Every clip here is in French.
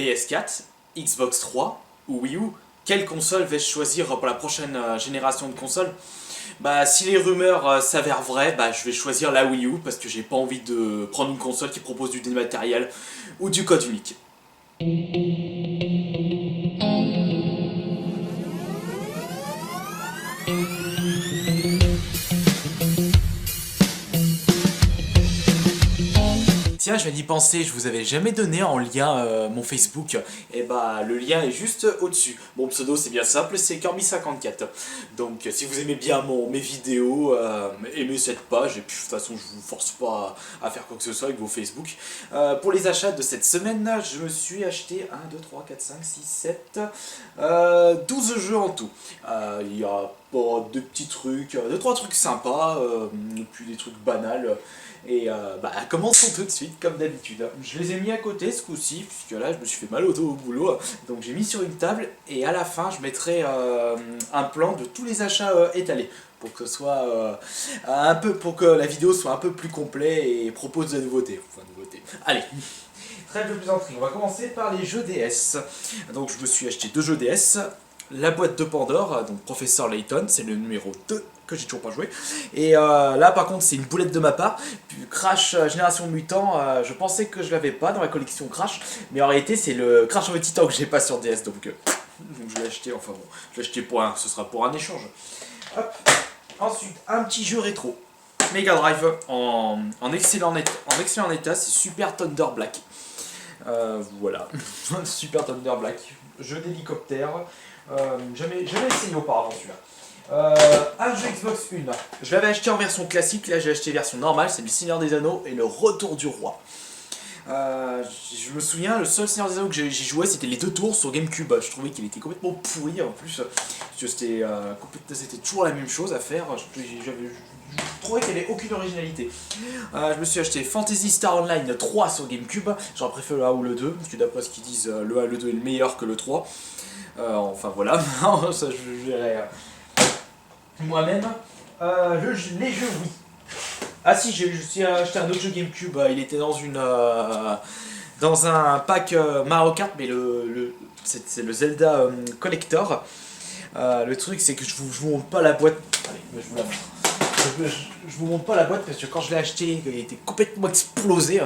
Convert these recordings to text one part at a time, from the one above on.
PS4, Xbox 3 ou Wii U. Quelle console vais-je choisir pour la prochaine génération de consoles? Bah, si les rumeurs s'avèrent vraies, bah, je vais choisir la Wii U parce que j'ai pas envie de prendre une console qui propose du dématériel ou du code unique. Tiens, je viens d'y penser, je vous avais jamais donné en lien mon Facebook. Et bah, le lien est juste au-dessus. Mon pseudo, c'est bien simple, c'est Kirby54. Donc, si vous aimez bien mes vidéos, aimez cette page. Et puis, de toute façon, je vous force pas à faire quoi que ce soit avec vos Facebook. Pour les achats de cette semaine, je me suis acheté 1, 2, 3, 4, 5, 6, 7, 12 jeux en tout. Il y a deux petits trucs, deux, trois trucs sympas, et puis des trucs banals. Et bah, commençons tout de suite, comme d'habitude. Je les ai mis à côté ce coup-ci, puisque là je me suis fait mal au dos au boulot. Donc j'ai mis sur une table et à la fin je mettrai un plan de tous les achats étalés. Pour que ce soit un peu, pour que la vidéo soit un peu plus complète et propose de la nouveauté. Enfin, nouveauté. Allez, trêve de plaisanterie. On va commencer par les jeux DS. Donc je me suis acheté deux jeux DS. La boîte de Pandore, donc Professeur Layton, c'est le numéro 2 que j'ai toujours pas joué. Et là par contre c'est une boulette de ma part. Puis Crash Génération Mutant, je pensais que je l'avais pas dans la collection Crash, mais en réalité c'est le Crash of the Titan que j'ai pas sur DS, donc je l'ai acheté, enfin bon, je l'ai acheté ce sera pour un échange. Hop. Ensuite, un petit jeu rétro. Mega Drive en excellent état, c'est Super Thunder Black. Voilà, Super Thunder Black, jeu d'hélicoptère. Jamais essayé auparavant celui-là. Un jeu Xbox 1. Je l'avais acheté en version classique, là j'ai acheté version normale, c'est le Seigneur des Anneaux et le Retour du Roi. Je me souviens, le seul Seigneur des Anneaux que j'ai joué c'était les deux tours sur GameCube. Je trouvais qu'il était complètement pourri en plus, parce que c'était toujours la même chose à faire. Je trouvais qu'il n'y avait aucune originalité. Je me suis acheté Fantasy Star Online 3 sur GameCube. J'aurais préféré le 1 ou le 2, parce que d'après ce qu'ils disent, le 1 et le 2 est le meilleur que le 3. Enfin voilà, ça je verrai moi-même. Les jeux, oui. Ah si, j'ai acheté un autre jeu GameCube, il était dans un pack Mario Kart, mais c'est le Zelda Collector. Le truc c'est que je vous montre pas la boîte. Allez, je vous la montre. Je vous montre pas la boîte parce que quand je l'ai acheté, il était complètement explosé.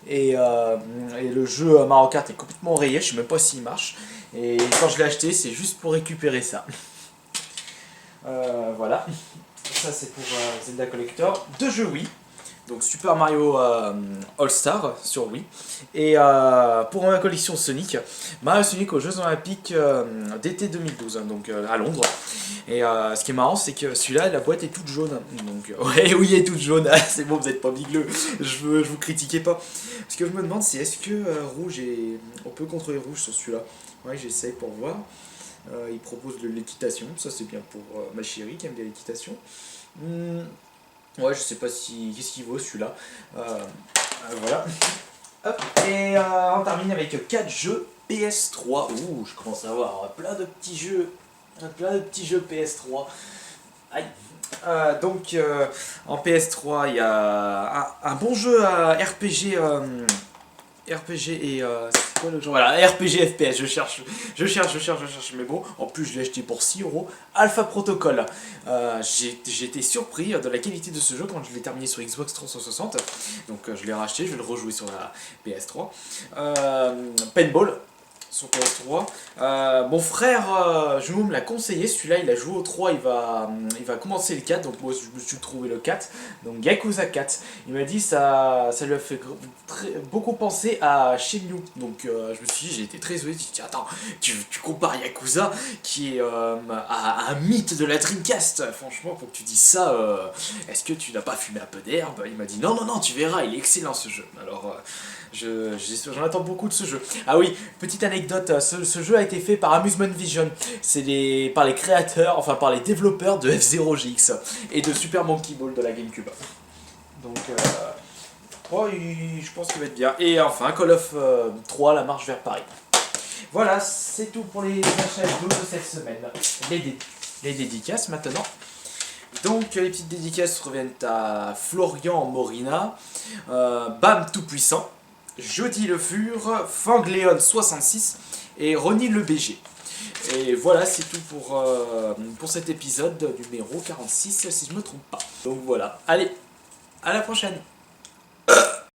Et le jeu Mario Kart est complètement rayé, je sais même pas s'il marche. Et quand je l'ai acheté, c'est juste pour récupérer ça. Voilà. Ça c'est pour Zelda Collector. Deux jeux Wii. Donc Super Mario All-Star sur Wii. Et pour ma collection Sonic, Mario Sonic aux Jeux Olympiques d'été 2012, donc à Londres. Et ce qui est marrant, c'est que celui-là, la boîte est toute jaune. Donc, ouais, oui, elle est toute jaune. C'est bon, vous n'êtes pas bigleux. Je vous critiquais pas. Ce que je me demande, c'est est-ce que rouge et. On peut contrôler rouge sur celui-là. Ouais, j'essaye pour voir. Il propose de l'équitation. Ça, c'est bien pour ma chérie qui aime bien l'équitation. Ouais, je sais pas si. Qu'est-ce qu'il vaut celui-là. Voilà. Hop. Et on termine avec 4 jeux PS3. Ouh, je commence à avoir plein de petits jeux. Plein de petits jeux PS3. Aïe. Donc en PS3 il y a un bon jeu à RPG et c'est quoi le genre, voilà, RPG FPS, je cherche, mais bon, en plus je l'ai acheté pour 6€, Alpha Protocol. J'ai été surpris de la qualité de ce jeu quand je l'ai terminé sur Xbox 360, donc je l'ai racheté, je vais le rejouer sur la PS3. Paintball sur PS3. Mon frère jumeau me l'a conseillé, celui-là il a joué au 3, il va commencer le 4, donc moi je me suis trouvé le 4, donc Yakuza 4. Il m'a dit ça lui a fait beaucoup penser à Shenmue, donc je me suis dit, j'ai été très heureux, j'ai dit attends, tu compares Yakuza qui est à un mythe de la Dreamcast, franchement pour que tu dises ça, est-ce que tu n'as pas fumé un peu d'herbe? Il m'a dit non, tu verras, il est excellent ce jeu. Alors j'en attends beaucoup de ce jeu. Ah oui, petite anecdote, ce jeu a été fait par Amusement Vision. C'est par les créateurs, enfin par les développeurs de F-Zero GX et de Super Monkey Ball de la GameCube. Donc, je pense qu'il va être bien. Et enfin, Call of 3, la marche vers Paris. Voilà, c'est tout pour les achats de cette semaine. Les dédicaces maintenant. Donc les petites dédicaces reviennent à Florian Morina, Bam Tout-Puissant, Jody Le Fur, Fangléon66 et Ronnie Le BG. Et voilà, c'est tout pour cet épisode numéro 46, si je me trompe pas. Donc voilà, allez, à la prochaine!